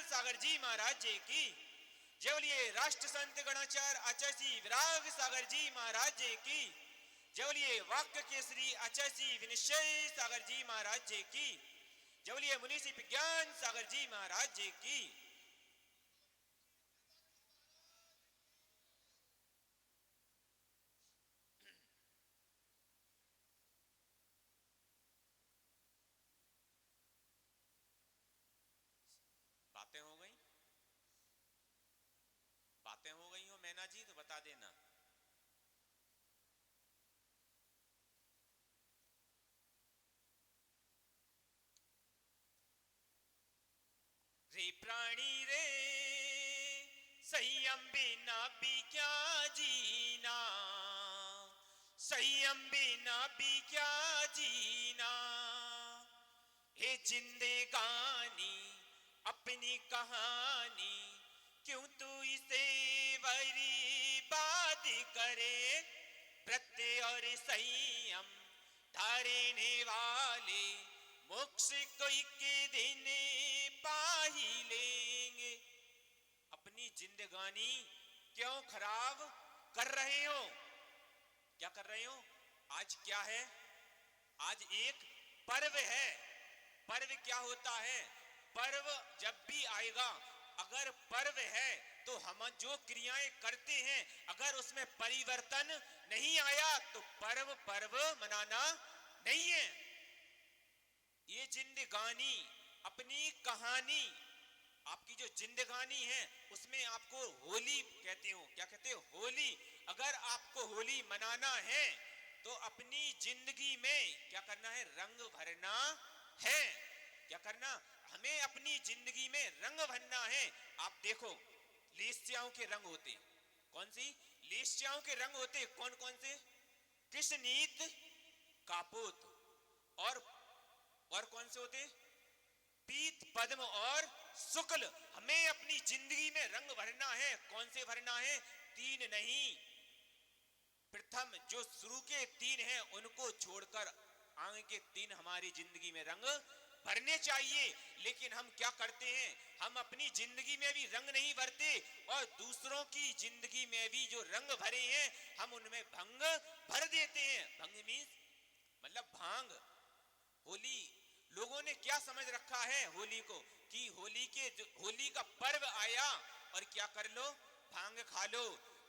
सागर जी महाराज जी की जय। बोलिए राष्ट्र संत गणाचार्य आचार्य श्री विराग सागर जी महाराज जी की जय। बोलिए वाक्य केसरी आचार्य श्री विनिश्चय सागर जी महाराज जी की जय। बोलिए मुनीषी विज्ञान सागर जी महाराज जी की। बातें हो गई, बातें हो गई हो मैना जी तो बता देना। रे प्राणी रे संयम बिना भी क्या जीना, संयम बिना भी क्या जीना। हे जिंदगानी अपनी कहानी क्यों तू इसे बर्बाद करे। व्रत और संयम धारने वाले मोक्ष को एक दिन पा ही लेंगे। अपनी जिंदगानी क्यों खराब कर रहे हो? क्या कर रहे हो? आज क्या है? आज एक पर्व है। पर्व क्या होता है? पर्व जब भी आएगा, अगर पर्व है तो हम जो क्रियाएं करते हैं अगर उसमें परिवर्तन नहीं आया तो पर्व पर्व मनाना नहीं है। ये जिंदगानी अपनी कहानी, आपकी जो जिंदगानी है उसमें आपको होली कहते हो। क्या कहते हो? होली। अगर आपको होली मनाना है तो अपनी जिंदगी में क्या करना है? रंग भरना है। क्या करना? हमें अपनी जिंदगी में रंग भरना है। आप देखो लेस्याओं के रंग होते, कौन सी लेस्याओं के रंग होते? कौन कौन से? कृष्णनीत, कापोत और कौन से होते? पीत, पद्म और शुक्ल। हमें अपनी जिंदगी में रंग भरना है। कौन से भरना है? तीन नहीं, प्रथम जो शुरू के तीन हैं उनको छोड़कर आगे के तीन हमारी जिंदगी में रंग भरने चाहिए। लेकिन हम क्या करते हैं? हम अपनी जिंदगी में भी रंग नहीं भरते और दूसरों की जिंदगी में भी जो रंग भरे हैं हम उनमें भंग भर देते हैं। भंग मीन्स मतलब भांग। होली लोगों ने क्या समझ रखा है होली को कि होली का पर्व आया और क्या कर लो? भांग खा लो,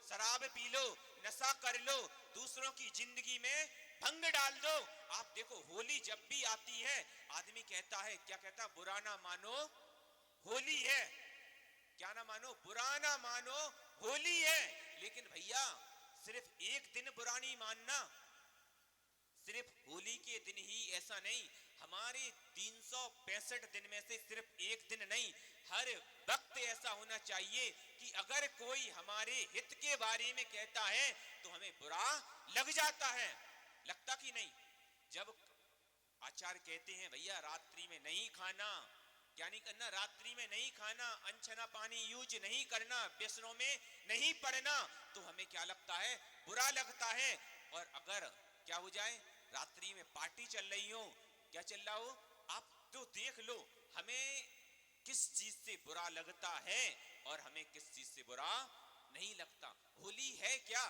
शराब पी लो, नशा कर लो, दूसरों की जिंदगी में भंग डाल दो। आप देखो होली जब भी आती है आदमी कहता है, क्या कहता? बुरा ना मानो होली है। क्या ना मानो? बुरा ना मानो होली है। लेकिन भैया सिर्फ एक दिन बुरा नहीं मानना, सिर्फ होली के दिन ही ऐसा नहीं, हमारे 365 दिन में से सिर्फ एक दिन नहीं, हर वक्त ऐसा होना चाहिए कि अगर कोई हमारे हित के बारे में कहता है तो हमें बुरा लग जाता है। लगता कि नहीं? जब आचार्य कहते हैं भैया रात्रि में नहीं खाना, क्या नहीं करना? रात्रि में नहीं खाना, अनछना पानी यूज नहीं करना, व्यसनों में नहीं पड़ना, तो हमें क्या लगता है? बुरा लगता है। और अगर क्या हो जाए? रात्रि में पार्टी चल रही हो, क्या चल रहा हो, आप तो देख लो हमें किस चीज से बुरा लगता है और हमें किस चीज से बुरा नहीं लगता। होली है क्या?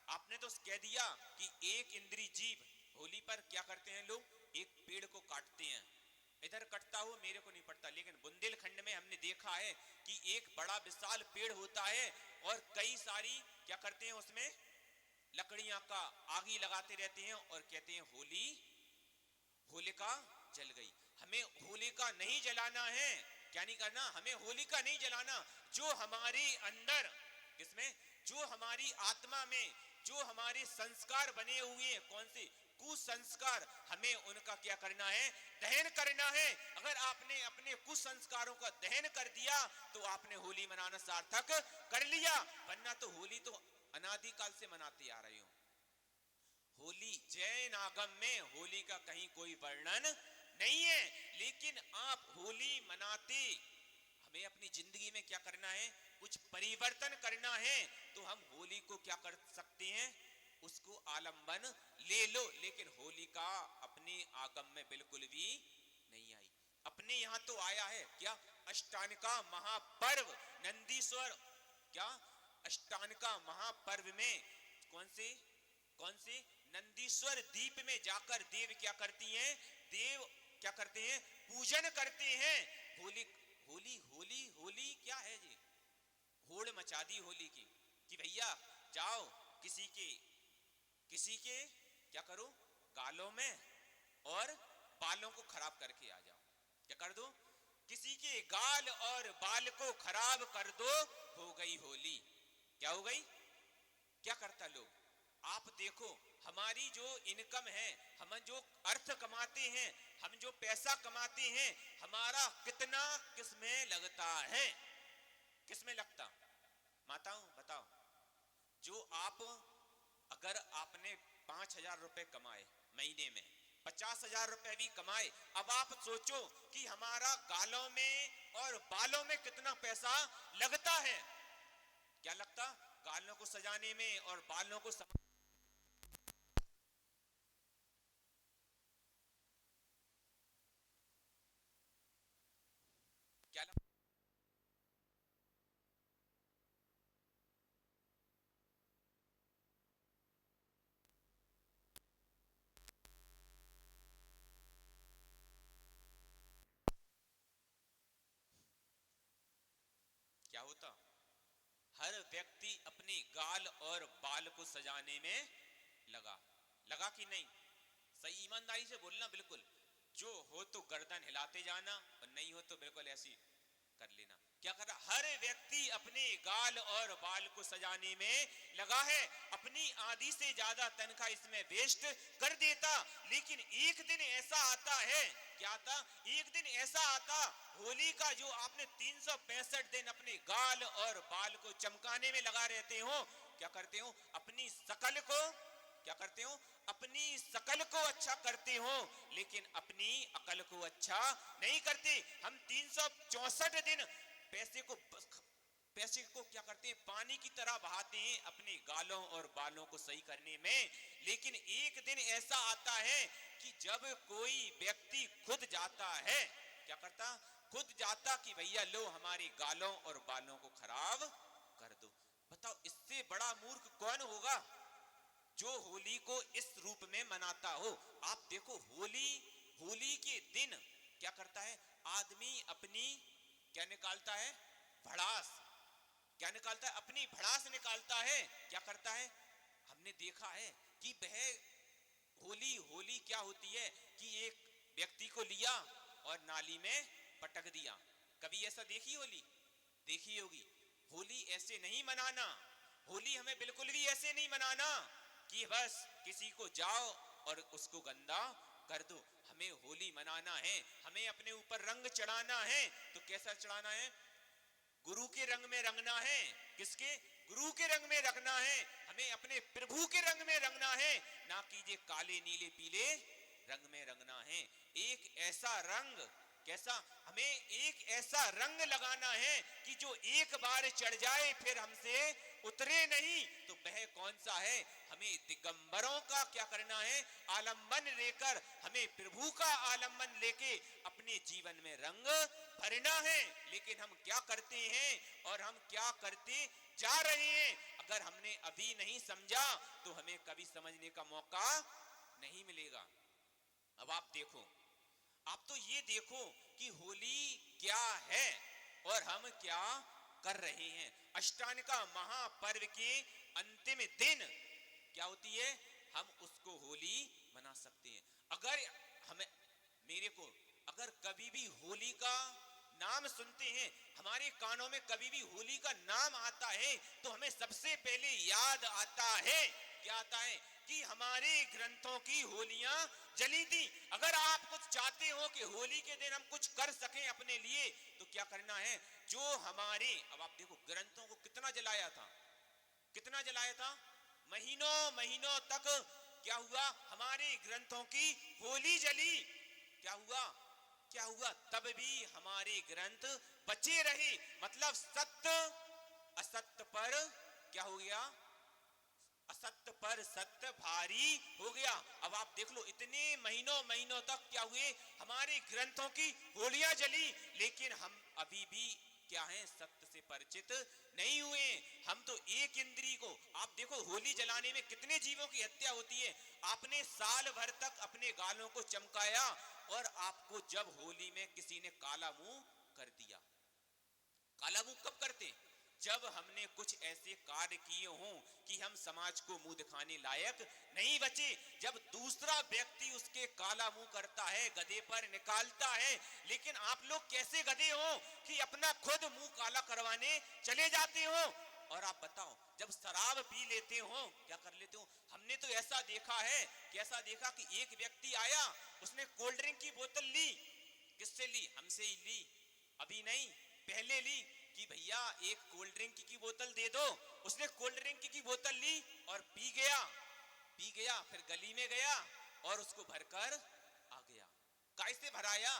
आपने तो कह दिया कि एक इंद्री जीव। होली पर क्या करते हैं लोग? एक पेड़ को काटते हैं। इधर कटता हो मेरे को नहीं पड़ता, लेकिन बुंदेलखंड में हमने देखा है कि एक बड़ा विशाल पेड़ होता है और कई सारी क्या करते हैं उसमें लकड़ियां का आगी लगाते रहते हैं और कहते हैं होली, होलिका जल गई। हमें होलिका नहीं जलाना है। क्या नहीं करना? हमें होलिका नहीं जलाना। जो हमारे अंदर, किसमें? जो हमारी आत्मा में जो हमारे संस्कार बने हुए हैं, कौन से कुसंस्कार, हमें उनका क्या करना है? दहन करना है। अगर आपने अपने कुसंस्कारों का दहन कर दिया तो आपने होली मनाना सार्थक कर लिया, वरना तो होली तो अनादिकाल से मनाते आ रहे हो। होली जैन आगम में होली का कहीं कोई वर्णन नहीं है, लेकिन आप होली मनाते, हमें अपनी जिंदगी में क्या करना है? कुछ परिवर्तन करना है तो हम होली को क्या कर सकते हैं? उसको आलंबन ले लो। लेकिन होली का अपने आगम में बिल्कुल भी नहीं आई। अपने यहां तो आया है क्या? अष्टानका महापर्व नंदीश्वर, क्या अष्टानका महापर्व में कौन से नंदीश्वर द्वीप में जाकर देव क्या करती हैं, देव क्या करते हैं, पूजन करते हैं। होली होली होली होली क्या है जी, होड़ मचा दी होली की कि भैया जाओ किसी के क्या करो, गालों में और बालों को खराब करके आ जाओ। क्या कर दो, किसी के गाल और बाल को खराब कर दो, हो गई होली। क्या हो गई? क्या करता लोग, आप देखो हमारी जो इनकम है, हम जो अर्थ कमाते हैं, हम जो पैसा कमाते हैं, हमारा कितना किसमें लगता है, किसमें लगता? माताओं बताओ, जो आप अगर आपने 5,000 रुपए कमाए महीने में, 50,000 रुपए भी कमाए, अब आप सोचो कि हमारा गालों में और बालों में कितना पैसा लगता है। क्या लगता? गालों को सजाने में और बालों को क्या लगता? क्या होता? हर व्यक्ति अपने गाल और बाल को सजाने में लगा कि नहीं? सही ईमानदारी से बोलना, बिल्कुल जो हो तो गर्दन हिलाते जाना और नहीं हो तो बिल्कुल ऐसी कर लेना। क्या कर रहा? हर व्यक्ति अपने गाल और बाल को सजाने में लगा है, अपनी आधी से ज्यादा तनख्वाह इसमें वेस्ट कर देता। लेकिन एक दिन ऐसा आता है, क्या आता? एक दिन ऐसा आता होली का, जो आपने 365 दिन अपने गाल और बाल को चमकाने में लगा रहते हो, क्या करते हो? अपनी शकल को क्या करते हो? अपनी शकल को अच्छा करते हो, लेकिन अपनी अकल को अच्छा नहीं करते। हम 364 दिन पैसे को क्या करते हैं? पानी की तरह बहाते हैं अपने गालों और बालों को सही करने में। लेकिन एक दिन ऐसा आता है कि जब कोई व्यक्ति खुद जाता है, क्या करता? खुद जाता कि भैया लो हमारे गालों और बालों को खराब कर दो। बताओ इससे बड़ा मूर्ख कौन होगा जो होली को इस रूप में मनाता हो। आप देखो होली के दिन क्या करता है आदमी? अपनी क्या निकालता है? भड़ास। क्या निकालता है? अपनी भड़ास निकालता है। क्या करता है? हमने देखा है कि वह होली क्या होती है कि एक व्यक्ति को लिया और नाली में पटक दिया। कभी ऐसा देखी होली? देखी होगी। होली ऐसे नहीं मनाना, होली हमें बिल्कुल भी ऐसे नहीं मनाना कि बस किसी को जाओ और उसको गंदा कर दो। हमें होली मनाना है, हमें अपने ऊपर रंग चढ़ाना है। तो कैसा चढ़ाना है? गुरु के रंग में रंगना है। किसके? गुरु के रंग में रंगना है। हमें अपने प्रभु के रंग में रंगना है, ना कि ये काले नीले पीले रंग में रंगना है। एक ऐसा रंग, कैसा? हमें एक ऐसा रंग लगाना है कि जो एक बार चढ़ जाए फिर हमसे उतरे नहीं। तो वह कौन सा है? हमें दिगंबरों का क्या करना है? आलंबन लेकर, हमें प्रभु का आलंबन लेके अपने जीवन में रंग भरना है। लेकिन हम क्या करते हैं और हम क्या करते जा रहे हैं, अगर हमने अभी नहीं समझा तो हमें कभी समझने का मौका नहीं मिलेगा। अब आप देखो, आप तो ये देखो कि होली क्या है और हम क्या कर रहे हैं। अष्टानका महापर्व के अंतिम दिन क्या होती है? हम उसको होली मना सकते हैं। अगर हमें अगर कभी भी होली का नाम सुनते हैं, हमारे कानों में कभी भी होली का नाम आता है, तो हमें सबसे पहले याद आता है, क्या आता है? कि हमारे ग्रंथों की होलियां जली थी। अगर आप कुछ चाहते हो कि होली के दिन हम कुछ कर सकें अपने लिए, तो क्या करना है? जो हमारे, अब आप देखो ग्रंथों को कितना जलाया था, कितना जलाया था, महीनों महीनों तक क्या हुआ? हमारे ग्रंथों की होली जली। क्या हुआ? क्या हुआ? तब भी हमारे ग्रंथ बचे रहे। मतलब सत्य असत्य पर क्या हो गया? असत्य पर सत्य भारी हो गया। अब आप देख लो इतने महीनों महीनों तक क्या हुए? हमारे ग्रंथों की होलियां जली, लेकिन हम अभी भी क्या है, सत्य से परिचित नहीं हुए। हम तो एक इंद्री को, आप देखो होली जलाने में कितने जीवों की हत्या होती है। आपने साल भर तक अपने गालों को चमकाया और आपको जब होली में किसी ने काला मुंह कर दिया। काला मुंह कब करते? जब हमने कुछ ऐसे कार्य किए हों कि हम समाज को मुंह दिखाने लायक नहीं बचे। जब दूसरा व्यक्ति उसके काला मुंह करता है, गधे पर निकालता है, लेकिन आप लोग कैसे गधे हो कि अपना खुद मुंह काला करवाने चले जाते हो। और आप बताओ, जब शराब पी लेते हो क्या कर लेते हो? हमने तो ऐसा देखा है, कैसा देखा कि एक व्यक्ति आया, उसने कोल्ड ड्रिंक की बोतल ली। किससे ली? हमसे ही ली, अभी नहीं पहले ली कि भैया एक कोल्ड ड्रिंक की बोतल दे दो। उसने कोल्ड ड्रिंक की बोतल ली और पी गया, फिर गली में गया और उसको भरकर आ गया। कैसे भराया?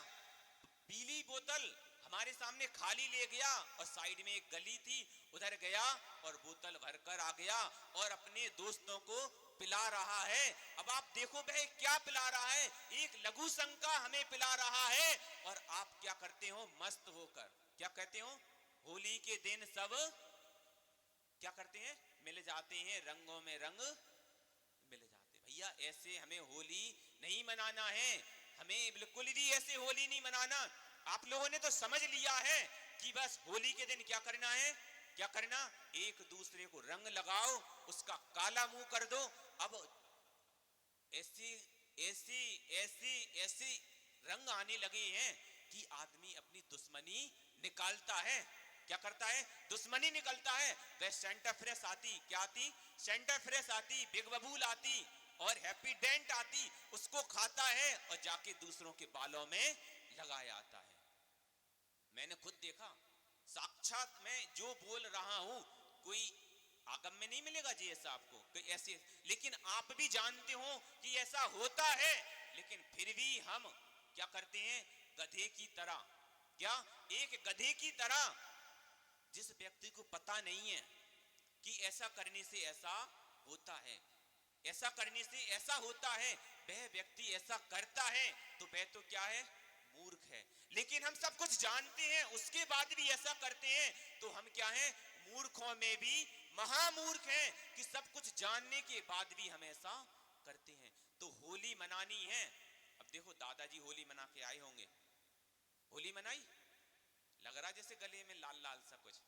पीली बोतल हमारे सामने खाली ले गया और साइड में एक गली थी, उधर गया और बोतल भरकर आ गया और अपने दोस्तों को पिला रहा है। अब आप देखो भाई क्या पिला रहा है, एक लघु शंका हमें पिला रहा है। और आप क्या करते हो? मस्त होकर क्या कहते हो? होली के दिन सब क्या करते हैं? मिल जाते हैं, रंगों में रंग मिल जाते। भैया ऐसे हमें होली नहीं मनाना है, हमें बिल्कुल भी ऐसे होली नहीं मनाना। आप लोगों ने तो समझ लिया है कि बस होली के दिन क्या करना है, क्या करना? एक दूसरे को रंग लगाओ, उसका काला मुंह कर दो। अब ऐसी ऐसी ऐसी ऐसी रंग आने लगे हैं कि आदमी अपनी दुश्मनी निकालता है। क्या करता है? दुश्मनी निकलता है। वह सेंटर फ्रेश आती, क्या आती? सेंटर फ्रेश आती, बिग बबूल आती और हैप्पी डेंट आती, उसको खाता है और जाके दूसरों के बालों में लगाया आता है। मैंने खुद देखा, साक्षात मैं जो बोल रहा हूं, कोई आगम में नहीं मिलेगा जी ऐसा आपको कोई ऐसे, लेकिन आप भी जानते हो कि ऐसा होता है। लेकिन फिर भी हम क्या करते हैं? गधे की तरह, क्या एक गधे की तरह, जिस व्यक्ति को पता नहीं है कि ऐसा करने से ऐसा होता है, ऐसा करने से ऐसा होता है, वह व्यक्ति ऐसा करता है तो वह तो क्या है? मूर्ख है। लेकिन हम सब कुछ जानते हैं उसके बाद भी ऐसा करते हैं तो हम क्या हैं? मूर्खों में भी महामूर्ख हैं कि सब कुछ जानने के बाद भी हम ऐसा करते हैं। तो होली मनानी है। अब देखो दादाजी होली मना के आए होंगे, होली मनाई, लग रहा जैसे गले में लाल लाल सा कुछ।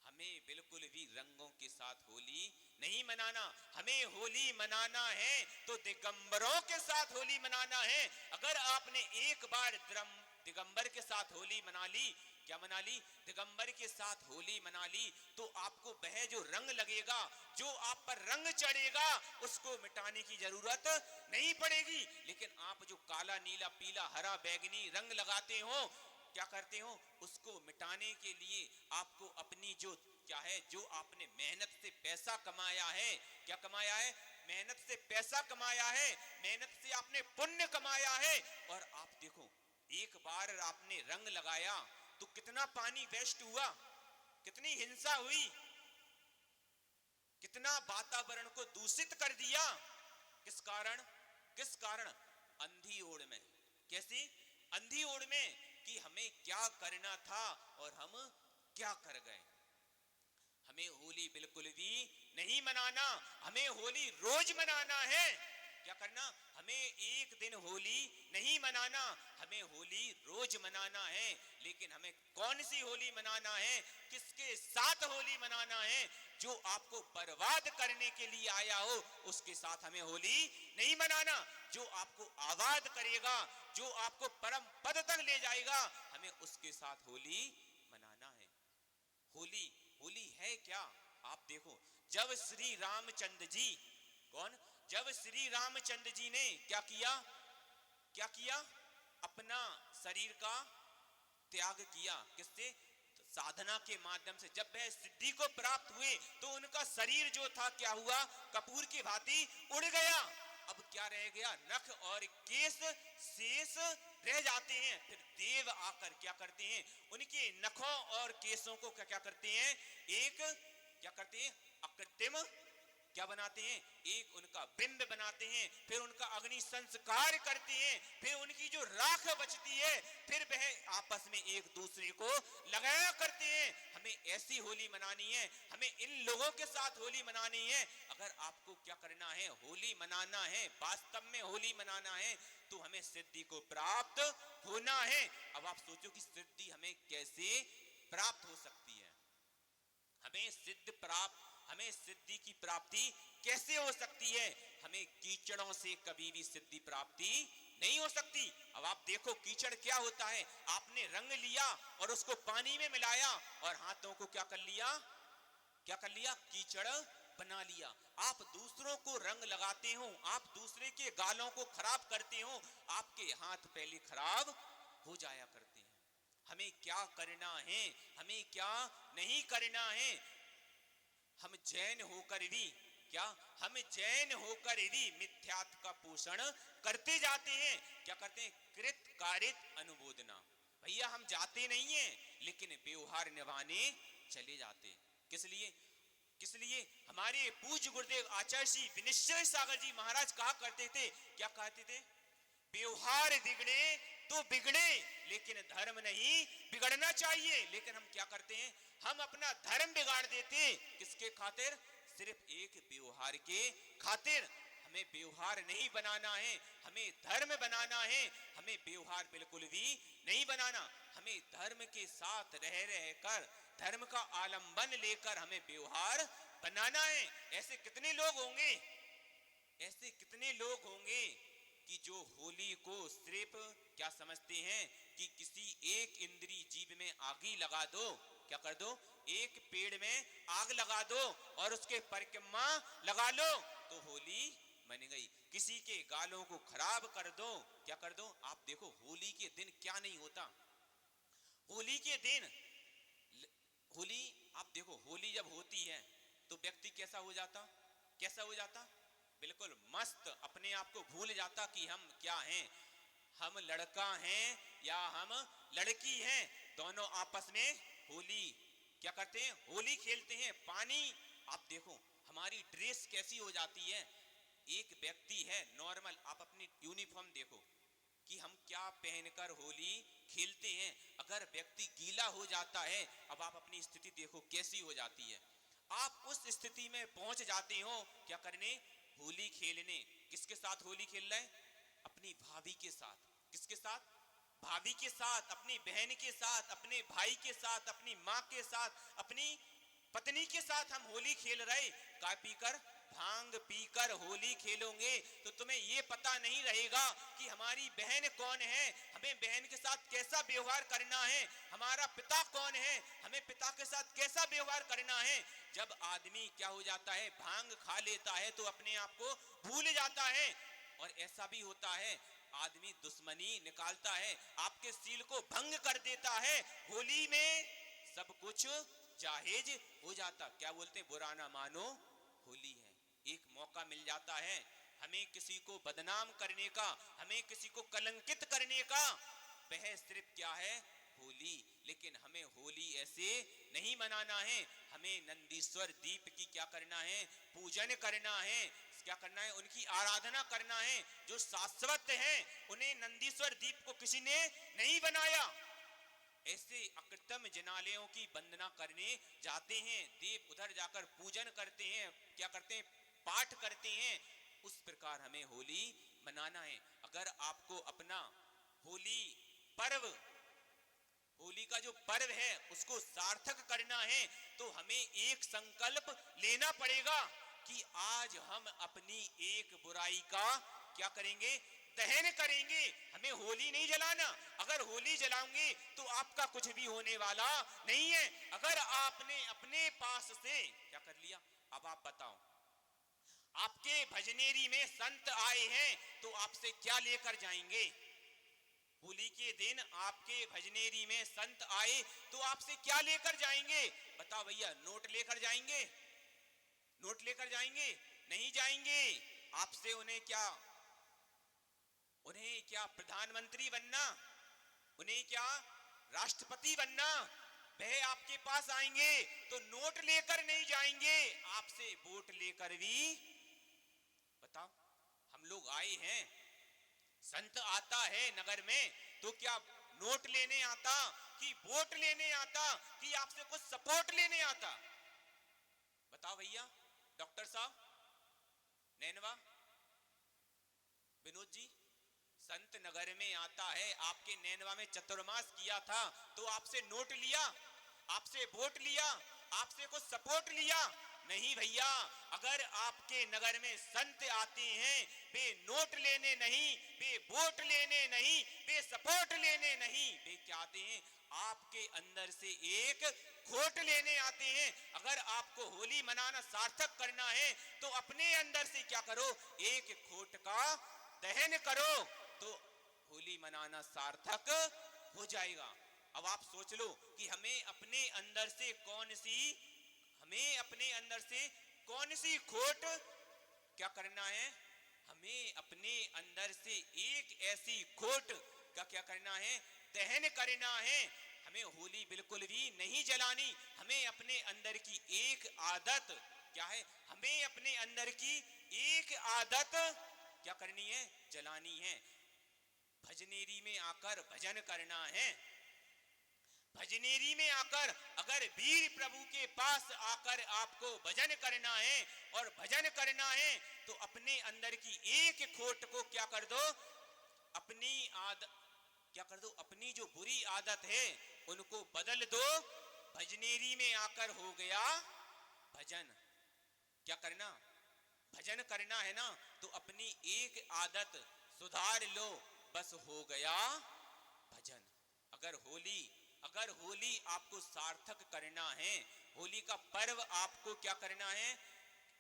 हमें बिल्कुल भी रंगों के साथ होली नहीं मनाना। हमें होली मनाना है तो दिगंबरों के साथ होली मनाना है। अगर आपने एक बार दिगंबर के साथ होली मना ली, क्या मना ली? दिगंबर के साथ होली मना ली, तो आपको वह जो रंग लगेगा, जो आप पर रंग चढ़ेगा, उसको मिटाने की जरूरत नहीं पड़ेगी। लेकिन आप जो काला, नीला, पीला, हरा, बैगनी रंग लगाते हो, क्या करते हो? उसको मिटाने के लिए आपको अपनी जो क्या है, जो आपने मेहनत से पैसा कमाया है, क्या कमाया है? मेहनत से पैसा कमाया है, मेहनत से आपने पुण्य कमाया है। और आप देखो एक बार आपने रंग लगाया तो कितना पानी वेस्ट हुआ, कितनी हिंसा हुई, कितना वातावरण को दूषित कर दिया। किस कारण? किस कारण? अंधी ओड़ में। कैसी अंधी ओड़ में कि हमें क्या करना था और हम क्या कर गए। हमें होली बिल्कुल भी नहीं मनाना, हमें होली रोज मनाना है। क्या करना? हमें एक दिन होली नहीं मनाना, हमें होली रोज मनाना है। लेकिन हमें कौन सी होली मनाना है, किसके साथ होली मनाना है? जो आपको बर्बाद करने के लिए आया हो उसके साथ हमें होली नहीं मनाना। जो आपको आबाद करेगा, जो आपको परम पद तक ले जाएगा, हमें उसके साथ होली मनाना है। होली होली है क्या? आप देखो, जब श्री रामचंद्र जी, कौन? जब श्री रामचंद्र जी ने क्या किया? क्या किया? अपना शरीर का त्याग किया। किससे? साधना के माध्यम से। जब वह सिद्धि को प्राप्त हुए तो उनका शरीर जो था क्या हुआ? कपूर की भांति उड़ गया। अब क्या रह गया? नख और केश शेष रह जाते हैं। फिर देव आकर क्या करते हैं? उनके नखों और केशों को क्या करते हैं? एक क्या करते हैं? अकृत्रिम क्या बनाते हैं, एक उनका बिंब बनाते हैं, फिर उनका अग्नि संस्कार करते हैं, फिर उनकी जो राख बचती है फिर वह आपस में एक दूसरे को लगाया करते हैं। हमें ऐसी होली मनानी है, हमें इन लोगों के साथ होली मनानी है। अगर आपको क्या करना है, होली मनाना है, वास्तव में होली मनाना है, तो हमें सिद्धि को प्राप्त होना है। अब आप सोचो कि सिद्धि हमें कैसे प्राप्त हो सकती है, हमें सिद्धि की प्राप्ति कैसे हो सकती है। हमें कीचड़ों से कभी भी सिद्धि प्राप्ति नहीं हो सकती। अब आप देखो कीचड़ क्या होता है, आपने रंग लिया और उसको पानी में मिलाया और हाथों को क्या कर लिया, कीचड़ बना लिया। आप दूसरों को रंग लगाते हो, आप दूसरे के गालों को खराब करते हो, आपके हाथ पहले खराब हो जाया करते हैं। हमें क्या करना है, हमें क्या नहीं करना है। हम जैन होकर भी मिथ्यात्व का पोषण करते जाते हैं। क्या करते हैं, कृत कारित अनुमोदना। भैया हम जाते नहीं हैं लेकिन व्यवहार निभाने चले जाते। किस लिए हमारे पूज्य गुरुदेव आचार्य श्री विनिश्चय सागर जी महाराज कहा करते थे, क्या कहते थे, व्यवहार बिगड़े तो बिगड़े लेकिन धर्म नहीं बिगड़ना चाहिए। लेकिन हम क्या करते हैं, हम अपना धर्म बिगाड़ देते, किसके खातिर, सिर्फ एक व्यवहार के खातिर। हमें व्यवहार नहीं बनाना है, हमें धर्म बनाना है। हमें व्यवहार बिल्कुल भी नहीं बनाना, हमें धर्म के साथ रह कर, धर्म का आलंबन लेकर हमें व्यवहार बनाना है। ऐसे कितने लोग होंगे कि जो होली को सिर्फ क्या समझते हैं कि किसी एक इंद्रिय जीव में आगी लगा दो, क्या कर दो, एक पेड़ में आग लगा दो और उसके परिक्रमा लगा लो तो होली मन गई। किसी के गालों को खराब कर दो, क्या कर दो। आप देखो होली के दिन क्या नहीं होता, होली के दिन आप देखो होली जब होती है तो व्यक्ति कैसा हो जाता, बिल्कुल मस्त, अपने आप को भूल जाता कि हम क्या हैं, हम लड़का हैं या हम लड़की हैं। दोनों आपस में होली क्या करते हैं, होली खेलते हैं। पानी, आप देखो हमारी ड्रेस कैसी हो जाती है। एक व्यक्ति है नॉर्मल, आप अपनी यूनिफॉर्म देखो कि हम क्या पहनकर होली खेलते हैं। अगर व्यक्ति गीला हो जाता है, अब आप अपनी स्थिति देखो कैसी हो जाती है। आप उस स्थिति में पहुंच जाते हो क्या करने, होली खेलने। किसके साथ होली खेल रहे हैं, अपनी भाभी के साथ। किसके साथ, भाभी के साथ, अपनी बहन के साथ, अपने भाई के साथ, अपनी माँ के साथ, अपनी पत्नी के साथ हम होली खेल रहे। काय पीकर, भांग पीकर होली खेलोगे तो तुम्हें ये पता नहीं रहेगा कि हमारी बहन कौन है, हमें बहन के साथ कैसा व्यवहार करना है, हमारा पिता कौन है, हमें पिता के साथ कैसा व्यवहार करना है। जब आदमी क्या हो जाता है, भांग खा लेता है तो अपने आप को भूल जाता है। और ऐसा भी होता है आदमी दुश्मनी निकालता है, आपके सील को भंग कर देता है। होली में सब कुछ जायज हो जाता। क्या बोलते हैं, बुरा ना मानो होली है। एक मौका मिल जाता है हमें किसी को बदनाम करने का, हमें किसी को कलंकित करने का, वह सिर्फ क्या है, होली। लेकिन हमें होली ऐसे नहीं मनाना है। हमें नंदीश्वर दीप की क्या करना है, पूजन करना है। क्या करना है, उनकी आराधना करना है जो शाश्वत है। उन्हें नंदीश्वर दीप को किसी ने नहीं बनाया। ऐसे अकृतम जिनालयों की वंदना करने जाते हैं, देव उधर जाकर पूजन करते हैं, क्या करते हैं, पाठ करते हैं। उस प्रकार हमें होली मनाना है। अगर आपको अपना होली पर्व, होली का जो पर्व है उसको सार्थक करना है तो हमें एक संकल्प लेना पड़ेगा कि आज हम अपनी एक बुराई का क्या करेंगे, दहन करेंगे। हमें होली नहीं जलाना। अगर होली जलाओगे तो आपका कुछ भी होने वाला नहीं है। अगर आपने अपने पास से क्या कर लिया, अब आप बताओ, आपके भजनेरी में संत आए हैं तो आपसे क्या लेकर जाएंगे। होली के दिन आपके भजनेरी में संत आए तो आपसे क्या लेकर जाएंगे, बताओ भैया। नोट लेकर जाएंगे, नोट लेकर जाएंगे, नहीं जाएंगे। आपसे उन्हें क्या प्रधानमंत्री बनना, उन्हें क्या राष्ट्रपति बनना, वह आपके पास आएंगे तो नोट लेकर नहीं जाएंगे, आपसे वोट लेकर भी। बताओ, हम लोग आए हैं, संत आता है नगर में तो क्या नोट लेने आता कि वोट लेने आता कि आपसे कुछ सपोर्ट लेने आता? बताओ भैया, डॉक्टर साहब, नैनवा, विनोद जी, संत नगर में आता है, आपके नैनवा में चतुर्मास किया था तो आपसे नोट लिया, आपसे वोट लिया, आपसे कुछ सपोर्ट लिया? नहीं भैया, अगर आपके नगर में संत आते हैं, वे नोट लेने नहीं, वे वोट लेने नहीं, वे सपोर्ट लेने नहीं, वे क्या आते हैं? आपके अंदर से एक खोट लेने आते हैं। अगर आपको होली मनाना सार्थक करना है तो अपने अंदर से क्या करो, एक खोट का दहन करो, तो होली मनाना सार्थक हो जाएगा। अब आप सोच लो कि हमें अपने अंदर से कौन सी खोट क्या करना है? हमें अपने अंदर से एक ऐसी खोट का क्या करना है? दहन करना है। हमें होली बिल्कुल भी नहीं जलानी। हमें अपने अंदर की एक आदत क्या है? हमें अपने अंदर की एक आदत क्या करनी है? जलानी है। भजनेरी में आकर भजन करना है। भजनेरी में आकर, अगर वीर प्रभु के पास आकर आपको भजन करना है और भजन करना है तो अपने अंदर की एक खोट को क्या कर दो? अपनी जो बुरी आदत है उनको बदल दो। भजनेरी में आकर हो गया भजन। क्या करना? भजन करना है ना, तो अपनी एक आदत सुधार लो, बस हो गया भजन। अगर होली आपको सार्थक करना है, होली का पर्व आपको क्या करना है,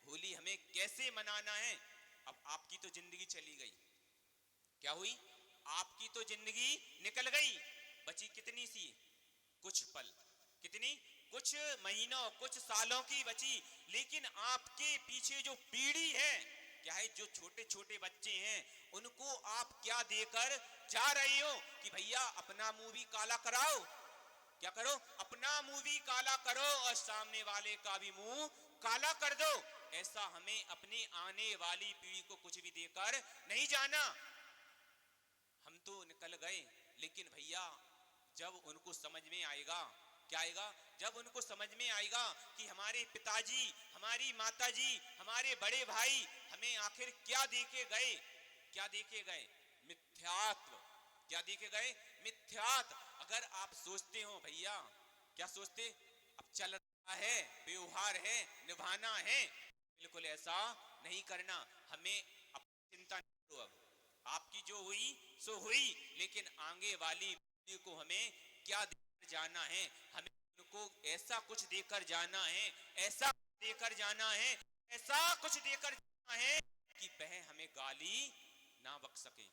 होली हमें कैसे मनाना है? अब आपकी तो जिंदगी चली गई, क्या हुई? आपकी तो जिंदगी निकल गई, बची कितनी सी? कुछ पल। कितनी? कुछ महीनों, कुछ सालों की बची। लेकिन आपके पीछे जो पीढ़ी है, क्या है, जो छोटे छोटे बच्चे हैं, उनको आप क्या देकर जा रहे हो कि भैया अपना मुंह भी काला कराओ? क्या करो? अपना मुंह भी काला करो और सामने वाले का भी मुंह काला कर दो। ऐसा हमें अपनी आने वाली पीढ़ी को कुछ भी देकर नहीं जाना। हम तो निकल गए, लेकिन भैया जब उनको समझ में आएगा, क्या आएगा? जब उनको समझ में आएगा कि हमारे पिताजी, हमारी माताजी, हमारे बड़े भाई हमें आखिर क्या देके गए? क्या देके गए? मिथ्यात्व। क्या देके गए? मिथ्यात्व। अगर आप सोचते हो भैया, क्या सोचते? अब चल रहा है, व्यवहार है, निभाना है, बिल्कुल ऐसा नहीं करना। हमें अपनी चिंता नहीं करो। अब आपकी जो हुई सो हुई, लेकिन आगे वाली पीढ़ी को हमें क्या देकर जाना है? हमें उनको ऐसा कुछ देकर जाना है, ऐसा देकर जाना है, ऐसा कुछ देकर जाना है कि वह हमें गाली ना बक सके।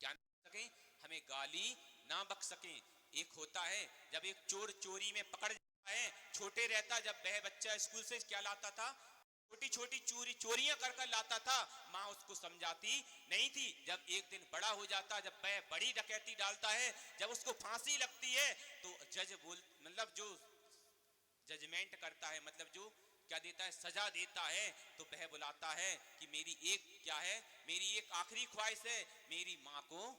क्या ना बक सके? हमें गाली ना बक सके। एक होता है, जब एक चोर चोरी में पकड़ जाता है, छोटे रहता जब वह बच्चा स्कूल से क्या लाता था? छोटी छोटी चोरियां कर कर लाता था। माँ उसको समझाती नहीं थी। जब एक दिन बड़ा हो जाता, जब वह बड़ी डकैती डालता है, जब उसको फांसी लगती है, तो जज मतलब जो जजमेंट करता है, मतलब जो क्या देता है, सजा देता है, तो वह बुलाता है कि मेरी एक क्या है, मेरी एक आखिरी ख्वाहिश है, मेरी माँ को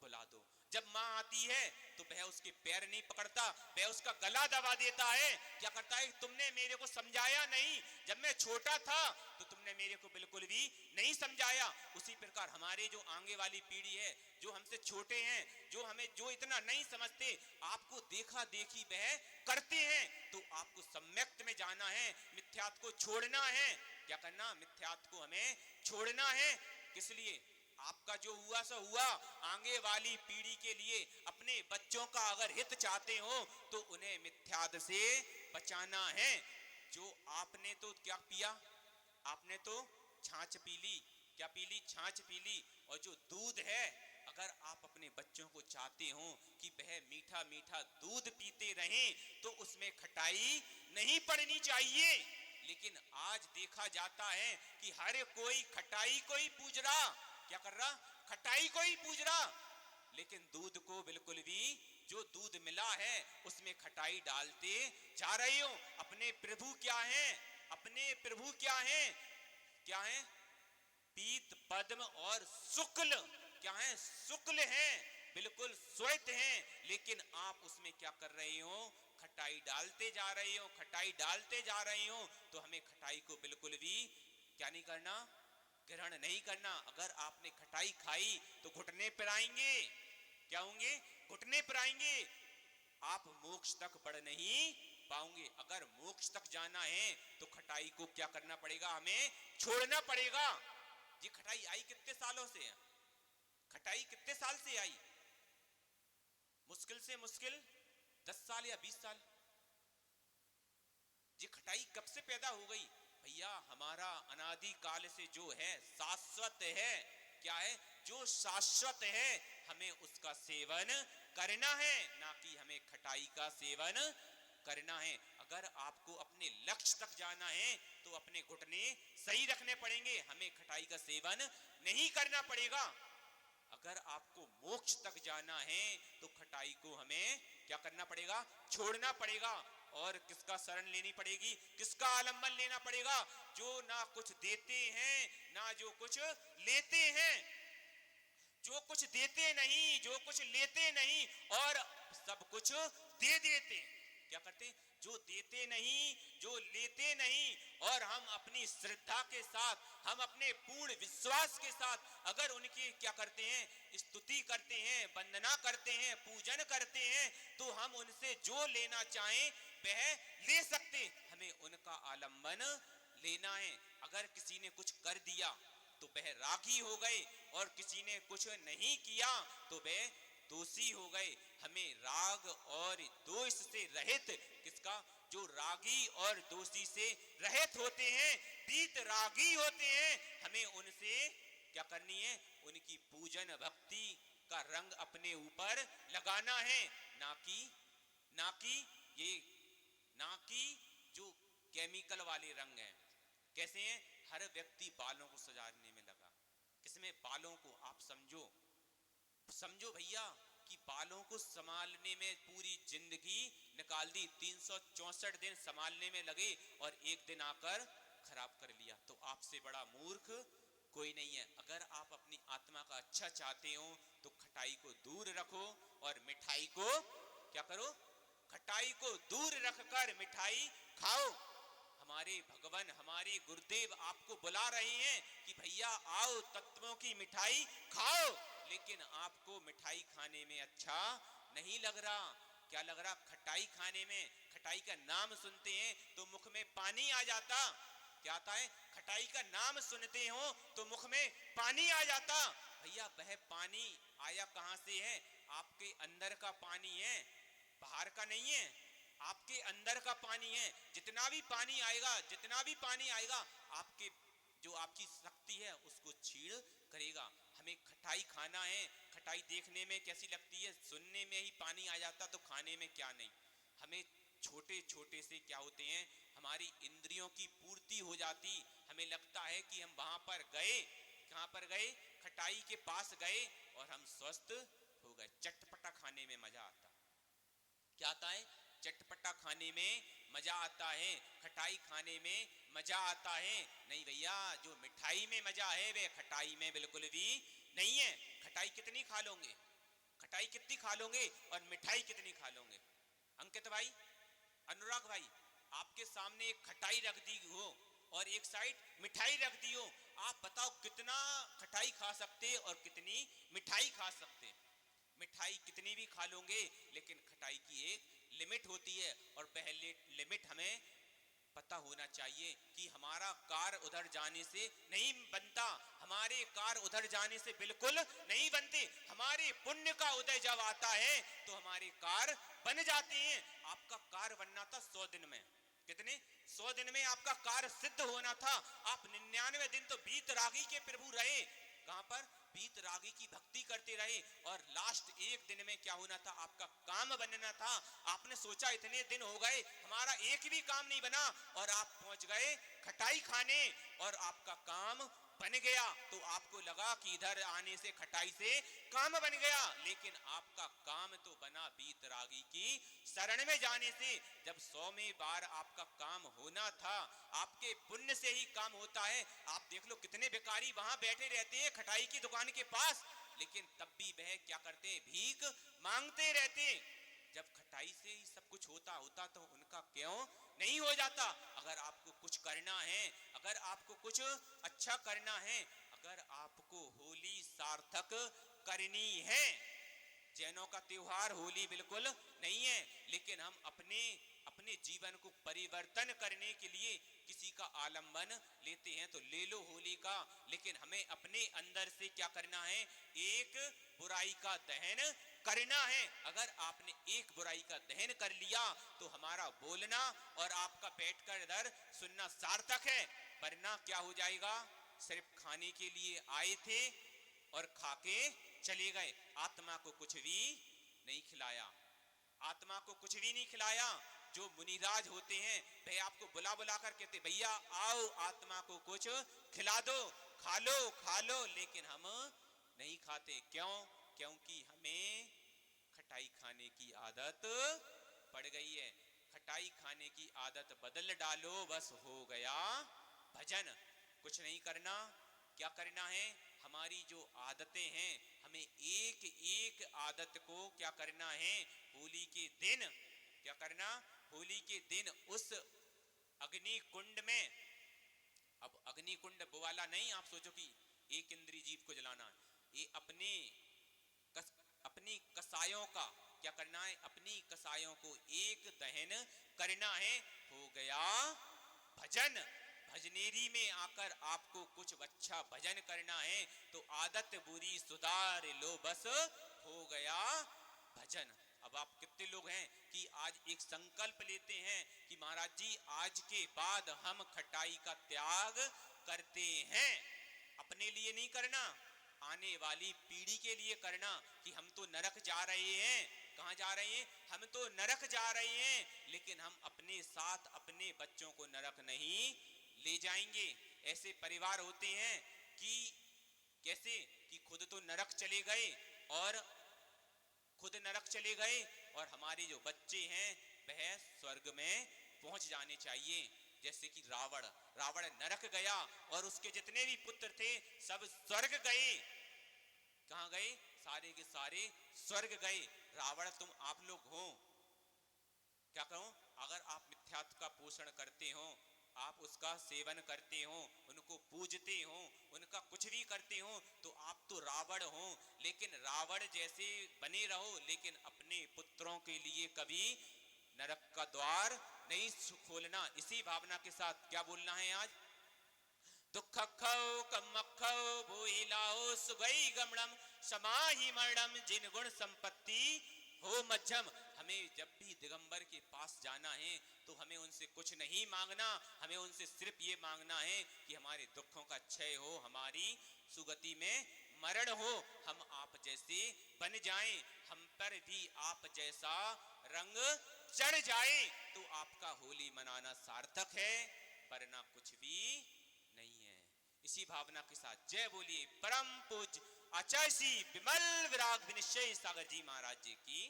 बुला दो। जब माँ आती है तो वह उसके पैर नहीं पकड़ता, वह उसका गला दबा देता है। क्या करता है? तुमने मेरे को समझाया नहीं, जब मैं छोटा था तो तुमने मेरे को बिल्कुल भी नहीं समझाया। उसी प्रकार हमारे जो आगे वाली पीढ़ी है, जो हमसे छोटे हैं, जो इतना नहीं समझते, आपको देखा देखी वह करते हैं, तो आपको सम्यक्त में जाना है, मिथ्यात को छोड़ना है। क्या करना? मिथ्यात को हमें छोड़ना है। किस लिए? आपका जो हुआ सो हुआ, आगे वाली पीढ़ी के लिए, अपने बच्चों का अगर हित चाहते हो तो उन्हें मिथ्याद से बचाना है। जो आपने तो क्या पिया? आपने तो छाछ पी ली। क्या पी ली? छाछ पी ली। और जो दूध है, अगर आप अपने बच्चों को चाहते हो कि वह मीठा मीठा दूध पीते रहें, तो उसमें खटाई नहीं पड़नी चाहिए। लेकिन आज देखा जाता है कि हर कोई खटाई को ही पूज रहा। क्या कर रहा? खटाई को ही पूज रहा, लेकिन दूध को बिल्कुल भी जो दूध मिला है उसमें खटाई डालते जा रहे हो। अपने प्रभु क्या हैं? अपने प्रभु क्या हैं? क्या हैं? पीत पद्म और शुक्ल। क्या हैं? शुक्ल हैं, बिल्कुल श्वेत हैं, लेकिन आप उसमें क्या कर रहे हो? खटाई डालते जा रहे हो, खटाई डालते जा रहे हो। तो हमें खटाई को बिल्कुल भी क्या नहीं करना? ग्रहण नहीं करना। अगर आपने खटाई खाई तो घुटने पर आएंगे। क्या होंगे? घुटने पर आएंगे। आप मोक्ष तक बढ़ नहीं पाओगे। अगर मोक्ष तक जाना है तो खटाई को क्या करना पड़ेगा? हमें छोड़ना पड़ेगा। ये खटाई आई कितने सालों से है? खटाई कितने साल से आई? मुश्किल से मुश्किल 10 साल या 20 साल। ये खटाई कब से पैदा हो गई? भैया हमारा अनादि काल से जो है शाश्वत है। क्या है? जो शाश्वत है हमें उसका सेवन करना है, ना कि हमें खटाई का सेवन करना है। अगर आपको अपने लक्ष्य तक जाना है तो अपने घुटने सही रखने पड़ेंगे, हमें खटाई का सेवन नहीं करना पड़ेगा। अगर आपको मोक्ष तक जाना है तो खटाई को हमें क्या करना पड़ेगा? छोड़ना पड़ेगा। और किसका शरण लेनी पड़ेगी? किसका आलंबन लेना पड़ेगा? जो ना कुछ देते हैं ना जो कुछ लेते हैं। जो कुछ देते नहीं, जो कुछ लेते नहीं, और सब कुछ दे देते। क्या करते? जो देते नहीं, जो लेते नहीं, और हम अपनी श्रद्धा के साथ, हम अपने पूर्ण विश्वास के साथ अगर उनकी क्या करते हैं? स्तुति करते हैं, वंदना करते हैं, पूजन करते हैं, तो हम उनसे जो लेना चाहें वह ले सकते। हमें उनका आलंबन लेना है। अगर किसी ने कुछ कर दिया तो वह रागी हो गए, और किसी ने कुछ नहीं किया तो वह दोषी हो गए। हमें राग और दोष से रहित, किसका? जो रागी और दोषी से रहित होते हैं, पीत रागी होते हैं, हमें उनसे क्या करनी है? उनकी पूजन भक्ति का रंग अपने ऊपर लगाना है, ना कि ये, ना कि जो केमिकल वाले रंग हैं। कैसे हैं? हर व्यक्ति बालों को सजाने में लगा। किसमें? बालों को। आप समझो भैया कि बालों को संभालने में पूरी जिंदगी निकाल दी, 364 दिन संभालने में लगे, और एक दिन आकर खराब कर लिया। तो आपसे बड़ा मूर्ख कोई नहीं है। अगर आप अपनी आत्मा का अच्छा चाहते हो तो खटाई को दूर रखो और मिठाई को क्या करो? खटाई को दूर रखकर मिठाई खाओ। हमारे भगवान, हमारे गुरुदेव आपको बुला रहे हैं कि भैया आओ, तत्वों की मिठाई खाओ। लेकिन आपको मिठाई खाने में अच्छा नहीं लग रहा। क्या लग रहा? खटाई खाने में। खटाई का नाम सुनते हैं तो मुख में पानी आ जाता। क्या आता है? खटाई का नाम सुनते हो तो मुख में पानी आ जाता। भैया वह पानी आया कहां से है? आपके अंदर का पानी है, बाहर का नहीं है। आपके अंदर का पानी है। जितना भी पानी आएगा, जितना भी पानी आएगा, आपके जो आपकी शक्ति है उसको छीड़ करेगा। हमें खटाई खाना है। खटाई देखने में कैसी लगती है? सुनने में ही पानी आ जाता, तो खाने में क्या नहीं। हमें छोटे छोटे से क्या होते हैं? हमारी इंद्रियों की पूर्ति हो जाती। हमें लगता है कि हम वहां पर गए, कहां पर गए? खटाई के पास गए और हम स्वस्थ हो गए। चटपटा खाने में मजा आता। क्या आता है? चटपटा खाने में मजा आता है, खटाई खाने में मजा आता है। नहीं भैया, जो मिठाई में मजा है वे खटाई में बिल्कुल भी नहीं है। खटाई कितनी खा लोगे? खटाई कितनी खा लोगे और मिठाई कितनी खा लोगे? अंकित भाई, अनुराग भाई, आपके सामने एक खटाई रख दी हो और एक साइड मिठाई रख दी हो, आप बताओ कितना खटाई खा सकते और कितनी मिठाई खा सकते? मिठाई कितनी भी खा लोगे, लेकिन खटाई की एक लिमिट होती है। और पहले लिमिट हमें पता होना चाहिए कि हमारा कार उधर जाने से नहीं बनता। हमारे कार उधर जाने से बिल्कुल नहीं बनते। हमारे पुण्य का उदय जब आता है तो हमारे कार बन जाते हैं। आपका कार बनना था 100 दिन में। कितने? 100 दिन में आपका कार्य सिद्ध होना था। आप 99 दिन तो बीत रागी के प्रभु रहे। कहां पर? बीत रागी की भक्ति करते रहे, और लास्ट एक दिन में क्या होना था? आपका काम बनना था। आपने सोचा इतने दिन हो गए हमारा एक भी काम नहीं बना, और आप पहुंच गए खटाई खाने और आपका काम बन गया तो आपको लगा कि इधर आने से खटाई से काम बन गया, लेकिन आपका काम तो बना वीतरागी की शरण में जाने से। जब 100वें बार आपका काम होना था, आपके पुण्य से ही काम होता है। आप देख लो कितने भिखारी वहां बैठे रहते हैं खटाई की दुकान के पास, लेकिन तब भी वह क्या करते हैं, भीख मांगते रहते हैं। जब खटाई से ही सब कुछ होता होता तो उनका क्यों नहीं हो जाता। अगर आपको कुछ करना है, अगर आपको कुछ अच्छा करना है, अगर आपको होली सार्थक करनी है, जैनों का त्योहार होली बिल्कुल नहीं है, लेकिन हम अपने अपने जीवन को परिवर्तन करने के लिए किसी का आलंबन लेते हैं तो ले लो होली का, लेकिन हमें अपने अंदर से क्या करना है, एक बुराई का दहन करना है। अगर आपने एक बुराई का दहन कर लिया तो हमारा बोलना और आपका बैठकर इधर सुनना सार्थक है, वरना क्या हो जाएगा, सिर्फ खाने के लिए आए थे और खाके चले गए, आत्मा को कुछ भी नहीं खिलाया, आत्मा को कुछ भी नहीं खिलाया। जो मुनिराज होते हैं वे आपको बुला बुला कर कहते भैया आओ आत्मा को कुछ खिला दो, खा लो, लेकिन हम नहीं खाते। क्यों? क्योंकि हमें खटाई खाने की आदत पड़ गई है। खटाई खाने की आदत बदल डालो, बस हो गया भजन। कुछ नहीं करना, क्या करना है, हमारी जो आदतें हैं, हमें एक एक आदत को क्या करना है, होली के दिन क्या करना, होली के दिन उस अग्नि कुंड में, अब अग्नि कुंड वो वाला नहीं आप सोचो कि एक इंद्री जीव को जलाना है, ये अपनी कसायों का क्या करना है, अपनी कसायों को एक दहन करना है, हो गया भजन। भजनेरी में आकर आपको कुछ अच्छा भजन करना है तो आदत बुरी सुधार लो, बस हो गया भजन। अब आप कितने लोग हैं कि आज एक संकल्प लेते हैं कि महाराज जी आज के बाद हम खटाई का त्याग करते हैं, अपने लिए नहीं करना, आने वाली पीढ़ी के लिए करना, कि हम तो नरक जा रहे हैं। कहां जा रहे हैं? हम तो नरक जा रहे हैं, लेकिन हम अपने साथ अपने बच्चों को नरक नहीं ले जाएंगे। ऐसे परिवार होते हैं कि कैसे कि खुद तो नरक चले गए और खुद नरक चले गए और हमारे जो बच्चे हैं वह स्वर्ग में पहुंच जाने चाहिए। जैसे कि रावण नरक गया और उसके जितने भी पुत्र थे सब स्वर्ग गए। कहां गए? सारे के सारे स्वर्ग गए। रावण तुम आप लोग हो, क्या कहूं, अगर आप मिथ्यात्व का पोषण करते हो, आप उसका सेवन करते हो, उनको पूजते हो, उनका कुछ भी करते हो, तो आप तो रावण हो। लेकिन रावण जैसे बने रहो, लेकिन अपने पुत्रों के लिए कभी नरक का द्वार नहीं खोलना। इसी भावना के साथ क्या बोलना है आज, दुख खो कमखो भोई लाओ सुगई गमणम समाहि मरणम जिन गुण संपत्ति हो मध्यम। हमें जब भी दिगंबर के पास जाना है तो हमें उनसे कुछ नहीं मांगना, हमें उनसे सिर्फ ये मांगना है कि हमारे दुखों का क्षय हो, हमारी सुगति में मरण हो, हम आप जैसे बन जाएं, हम पर भी आप जैसा रंग चढ़ जाए, तो आपका होली मनाना सार्थक है, वरना कुछ भी नहीं है। इसी भावना के साथ जय बोलिए परम पूज्य आचार्य श्री विमल विराग विनिश्चय सागर जी महाराज जी की।